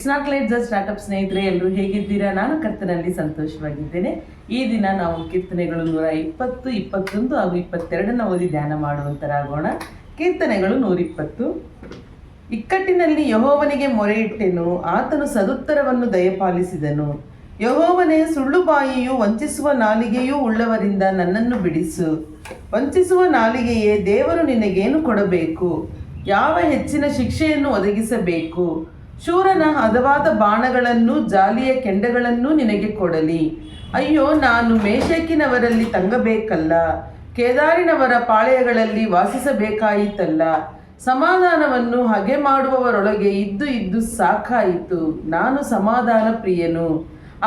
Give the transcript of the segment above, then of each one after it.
It's not like the startup ಸ್ನೇಹಿತರೆ, ಎಲ್ಲರೂ ಹೇಗಿದ್ದೀರಾ? ನಾನು ಕರ್ತನಲ್ಲಿ ಸಂತೋಷವಾಗಿದ್ದೇನೆ. ಈ ದಿನ ನಾವು ಕೀರ್ತನೆಗಳು 120, 21 ಹಾಗೂ 22 ಓದಿ ಧ್ಯಾನ ಮಾಡುವಂತರಾಗೋಣ. ಕೀರ್ತನೆಗಳು 120. ಇಕ್ಕಟ್ಟಿನಲ್ಲಿ ಯೆಹೋವನಿಗೆ ಮೊರೆಯಿಟ್ಟೆನು, ಆತನು ಸದುತ್ತರವನ್ನು ದಯಪಾಲಿಸಿದನು. ಯೆಹೋವನೇ, ಸುಳ್ಳುಬಾಯಿಯೂ ವಂಚಿಸುವ ನಾಲಿಗೆಯೂ ಉಳ್ಳವರಿಂದ ನನ್ನನ್ನು ಬಿಡಿಸು. ವಂಚಿಸುವ ನಾಲಿಗೆಯೇ, ದೇವರು ನಿನಗೇನು ಕೊಡಬೇಕು? ಯಾವ ಹೆಚ್ಚಿನ ಶಿಕ್ಷೆಯನ್ನು ಒದಗಿಸಬೇಕು? ಶೂರನ ಹದವಾದ ಬಾಣಗಳನ್ನು, ಜಾಲಿಯ ಕೆಂಡಗಳನ್ನು ನಿನಗೆ ಕೊಡಲಿ. ಅಯ್ಯೋ, ನಾನು ಮೇಷೆಕಿನವರಲ್ಲಿ ತಂಗಬೇಕಲ್ಲ, ಕೇದಾರಿನವರ ಪಾಳೆಯಗಳಲ್ಲಿ ವಾಸಿಸಬೇಕಾಯಿತಲ್ಲ. ಸಮಾಧಾನವನ್ನು ಹಗೆ ಮಾಡುವವರೊಳಗೆ ಇದ್ದು ಇದ್ದು ಸಾಕಾಯಿತು. ನಾನು ಸಮಾಧಾನ ಪ್ರಿಯನು,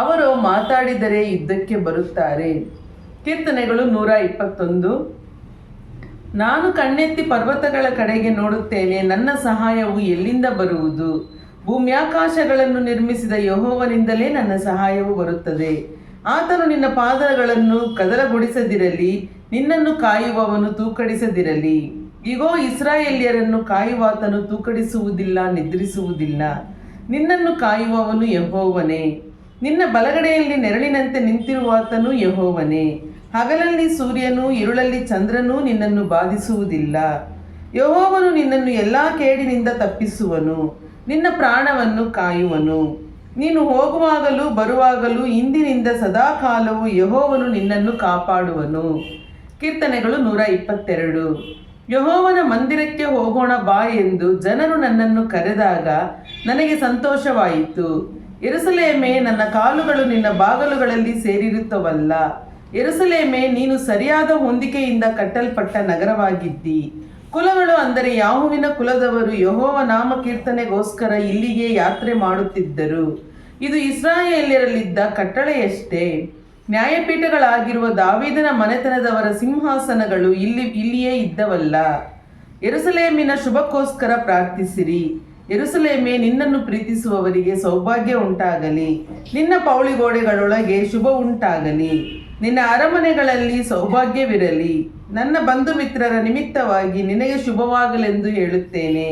ಅವರು ಮಾತಾಡಿದರೆ ಯುದ್ಧಕ್ಕೆ ಬರುತ್ತಾರೆ. ಕೀರ್ತನೆಗಳು 121. ನಾನು ಕಣ್ಣೆತ್ತಿ ಪರ್ವತಗಳ ಕಡೆಗೆ ನೋಡುತ್ತೇನೆ, ನನ್ನ ಸಹಾಯವು ಎಲ್ಲಿಂದ ಬರುವುದು? ಭೂಮ್ಯಾಕಾಶಗಳನ್ನು ನಿರ್ಮಿಸಿದ ಯೆಹೋವನಿಂದಲೇ ನನ್ನ ಸಹಾಯವು ಬರುತ್ತದೆ. ಆತನು ನಿನ್ನ ಪಾದಗಳನ್ನು ಕದಲಗೊಳಿಸದಿರಲಿ, ನಿನ್ನನ್ನು ಕಾಯುವವನು ತೂಕಡಿಸದಿರಲಿ. ಇಗೋ, ಇಸ್ರಾಯೇಲ್ಯರನ್ನು ಕಾಯುವಾತನು ತೂಕಡಿಸುವುದಿಲ್ಲ, ನಿದ್ರಿಸುವುದಿಲ್ಲ. ನಿನ್ನನ್ನು ಕಾಯುವವನು ಯೆಹೋವನೇ. ನಿನ್ನ ಬಲಗಡೆಯಲ್ಲಿ ನೆರಳಿನಂತೆ ನಿಂತಿರುವಾತನು ಯೆಹೋವನೇ. ಹಗಲಲ್ಲಿ ಸೂರ್ಯನೂ ಇರುಳಲ್ಲಿ ಚಂದ್ರನೂ ನಿನ್ನನ್ನು ಬಾಧಿಸುವುದಿಲ್ಲ. ಯೆಹೋವನು ನಿನ್ನನ್ನು ಎಲ್ಲ ಕೇಡಿನಿಂದ ತಪ್ಪಿಸುವನು, ನಿನ್ನ ಪ್ರಾಣವನ್ನು ಕಾಯುವನು. ನೀನು ಹೋಗುವಾಗಲೂ ಬರುವಾಗಲೂ ಇಂದಿನಿಂದ ಸದಾಕಾಲವು ಯೆಹೋವನು ನಿನ್ನನ್ನು ಕಾಪಾಡುವನು. ಕೀರ್ತನೆಗಳು 122. ಯೆಹೋವನ ಮಂದಿರಕ್ಕೆ ಹೋಗೋಣ ಬಾ ಎಂದು ಜನರು ನನ್ನನ್ನು ಕರೆದಾಗ ನನಗೆ ಸಂತೋಷವಾಯಿತು. ಯೆರೂಸಲೇಮೇ, ನನ್ನ ಕಾಲುಗಳು ನಿನ್ನ ಬಾಗಲುಗಳಲ್ಲಿ ಸೇರಿರುತ್ತವಲ್ಲ. ಯೆರೂಸಲೇಮೇ, ನೀನು ಸರಿಯಾದ ಹೊಂದಿಕೆಯಿಂದ ಕಟ್ಟಲ್ಪಟ್ಟ ನಗರವಾಗಿದ್ದಿ. ಕುಲಗಳು, ಅಂದರೆ ಯಾಹುವಿನ ಕುಲದವರು ಯೆಹೋವ ನಾಮ ಕೀರ್ತನೆಗೋಸ್ಕರ ಇಲ್ಲಿಗೆ ಯಾತ್ರೆ ಮಾಡುತ್ತಿದ್ದರು. ಇದು ಇಸ್ರಾಯೇಲ್ಯರಲ್ಲಿದ್ದ ಕಟ್ಟಳೆಯಷ್ಟೇ. ನ್ಯಾಯಪೀಠಗಳಾಗಿರುವ ದಾವೀದನ ಮನೆತನದವರ ಸಿಂಹಾಸನಗಳು ಇಲ್ಲಿಯೇ ಇದ್ದವಲ್ಲ. ಯೆರೂಸಲೇಮಿನ ಶುಭಕ್ಕೋಸ್ಕರ ಪ್ರಾರ್ಥಿಸಿರಿ. ಯೆರೂಸಲೇಮೇ, ನಿನ್ನನ್ನು ಪ್ರೀತಿಸುವವರಿಗೆ ಸೌಭಾಗ್ಯ ಉಂಟಾಗಲಿ. ನಿನ್ನ ಪೌಳಿಗೋಡೆಗಳೊಳಗೆ ಶುಭ ಉಂಟಾಗಲಿ. ನಿನ್ನ ಅರಮನೆಗಳಲ್ಲಿ ಸೌಭಾಗ್ಯವಿರಲಿ. ನನ್ನ ಬಂಧು ಮಿತ್ರರ ನಿಮಿತ್ತವಾಗಿ ನಿನಗೆ ಶುಭವಾಗಲೆಂದು ಹೇಳುತ್ತೇನೆ.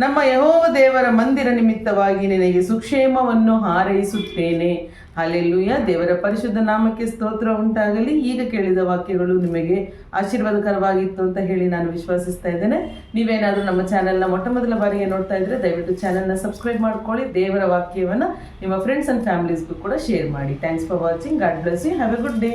ನಮ್ಮ ಯೆಹೋವ ದೇವರ ಮಂದಿರ ನಿಮಿತ್ತವಾಗಿ ನಿನಗೆ ಸುಕ್ಷೇಮವನ್ನು ಹಾರೈಸುತ್ತೇನೆ. ಹಲ್ಲೆಲೂಯಾ. ದೇವರ ಪರಿಶುದ್ಧ ನಾಮಕ್ಕೆ ಸ್ತೋತ್ರ ಉಂಟಾಗಲಿ. ಈಗ ಕೇಳಿದ ವಾಕ್ಯಗಳು ನಿಮಗೆ ಆಶೀರ್ವಾದಕರವಾಗಿತ್ತು ಅಂತ ಹೇಳಿ ನಾನು ವಿಶ್ವಾಸಿಸ್ತಾ ಇದ್ದೇನೆ. ನೀವೇನಾದರೂ ನಮ್ಮ ಚಾನೆಲ್ನ ಮೊಟ್ಟ ಮೊದಲ ಬಾರಿಗೆ ನೋಡ್ತಾ ಇದ್ರೆ ದಯವಿಟ್ಟು ಚಾನೆಲ್ನ ಸಬ್ಸ್ಕ್ರೈಬ್ ಮಾಡ್ಕೊಳ್ಳಿ. ದೇವರ ವಾಕ್ಯವನ್ನು ನಿಮ್ಮ ಫ್ರೆಂಡ್ಸ್ ಆ್ಯಂಡ್ ಫ್ಯಾಮಿಲೀಸ್ಗೂ ಕೂಡ ಶೇರ್ ಮಾಡಿ. Thanks for watching. God bless you. Have a good day.